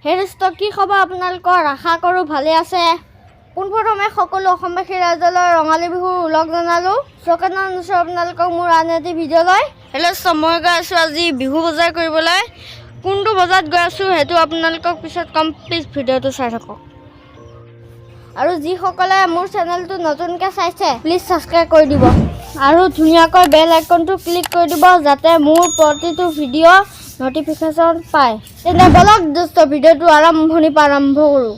হেৰিষ্ট কি খবৰ আপোনালোকৰ আশা কৰোঁ ভালে আছে পোনপ্ৰথমে সকলো অসমবাসী ৰাইজলৈ ৰঙালী বিহুৰ ওলগ জনালোঁ চকেট অনুসৰি আপোনালোকক মোৰ আন এটি ভিডিঅ' লৈ হেৰিষ্ট মই গৈ আছোঁ আজি বিহু বজাৰ কৰিবলৈ কোনটো বজাৰত গৈ আছোঁ সেইটো আপোনালোকক পিছত কম প্লিজ ভিডিঅ'টো চাই থাকক আৰু যিসকলে মোৰ চেনেলটো নতুনকৈ চাইছে প্লিজ ছাবস্ক্ৰাইব কৰি দিব আৰু ধুনীয়াকৈ বেল আইকনটো ক্লিক কৰি দিব যাতে মোৰ প্ৰতিটো ভিডিঅ' নটিফিকেশ্যন পায় তেনে বলক দোস্ত ভিডিঅ'টো আৰম্ভ কৰোঁ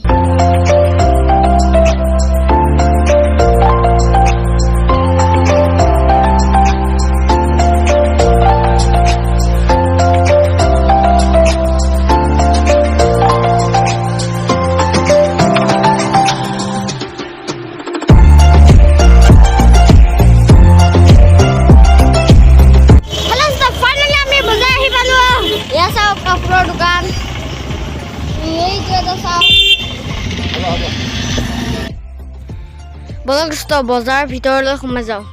দোকান এই যে বলক বজাৰ ভিতৰলৈ সোমাই যাওঁ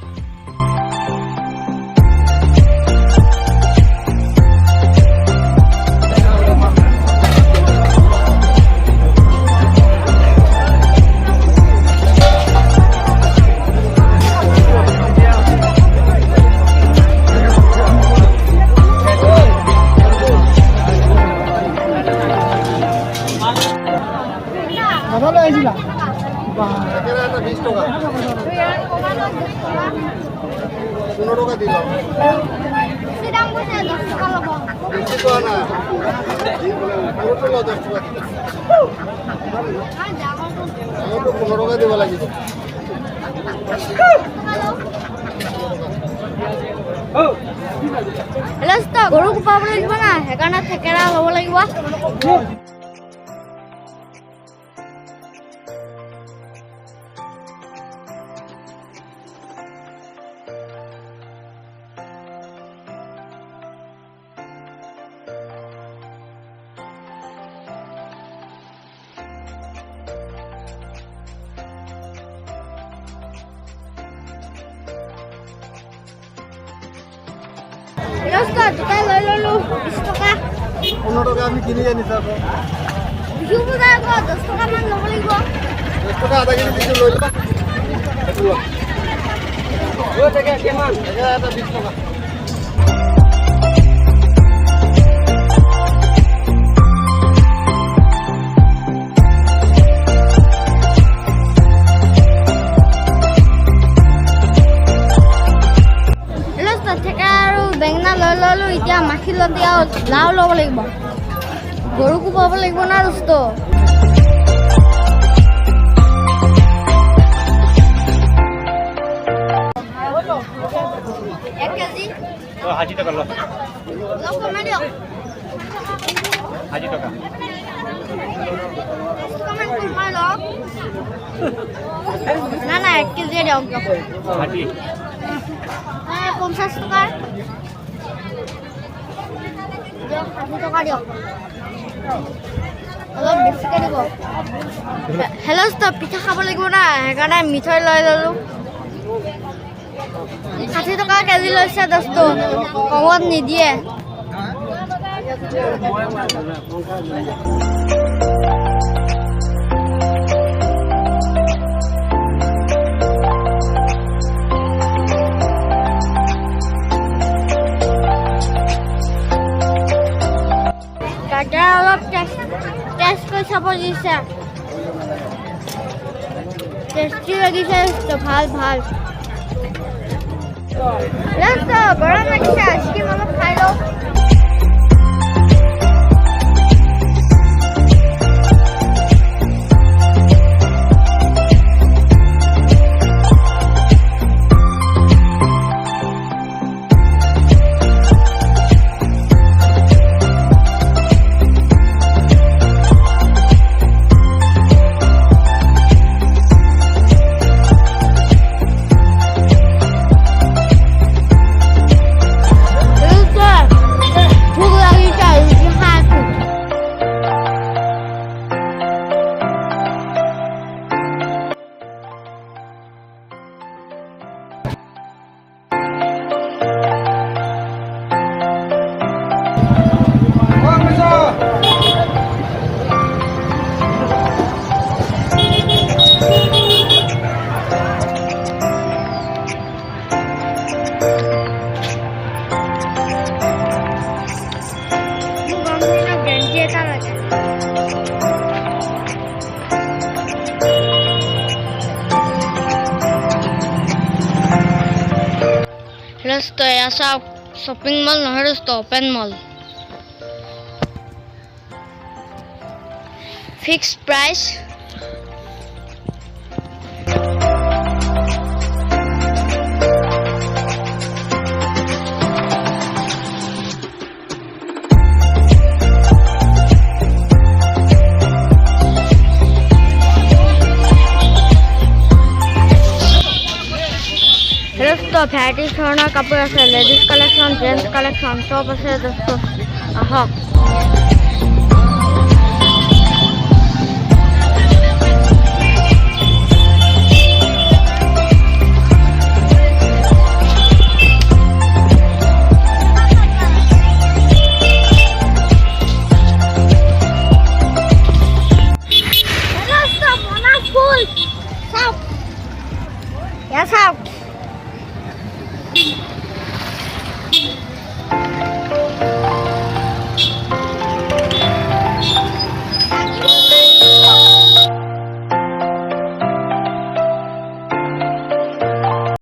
গৰু কোপাব লাগিব না সেইকাৰণে থেকেৰা ল'ব লাগিব দুটাই লৈ ল'লোঁ 20 টকা 15 টকা আমি কিনি আনিছোঁ আকৌ বিহু বজাৰ আকৌ 10 টকামান ল'ব লাগিব 10 টকা আধা কেজি দিছোঁ লৈ ল'বা এইটো লওক লৈ থাকে কিমান এটা 20 টকা বেঙেনা লৈ ল'লোঁ এতিয়া মাখি লতিয়া লাও ল'ব লাগিব গৰু কোবাব লাগিব না দোস্ত এক কেজি 80 টকা লওক কমাই দিয়ক 80 টকা কমাই লওক না 1 কেজি দিয়ক 50 টকা 60 টকা দিয়ক অলপ বেছিকৈ দিব হেল্ল' পিঠা খাব লাগিব না সেইকাৰণে মিঠৈ লৈ ল'লোঁ 60 টকা কেজি লৈছে দোস্ত কমত নিদিয়ে অলপ টেষ্ট কৰি চাব দিছে টেষ্টি লাগিছে ভাল গৰম লাগিছে আইচক্ৰীম অলপ খাই লওঁ Resto ऐसा shopping mall নহয় resto open mall. Fixed price. Resto variety ধৰণৰ কাপোৰ আছে, ladies collection, gents collection, চব আছে দোস্ত আহক।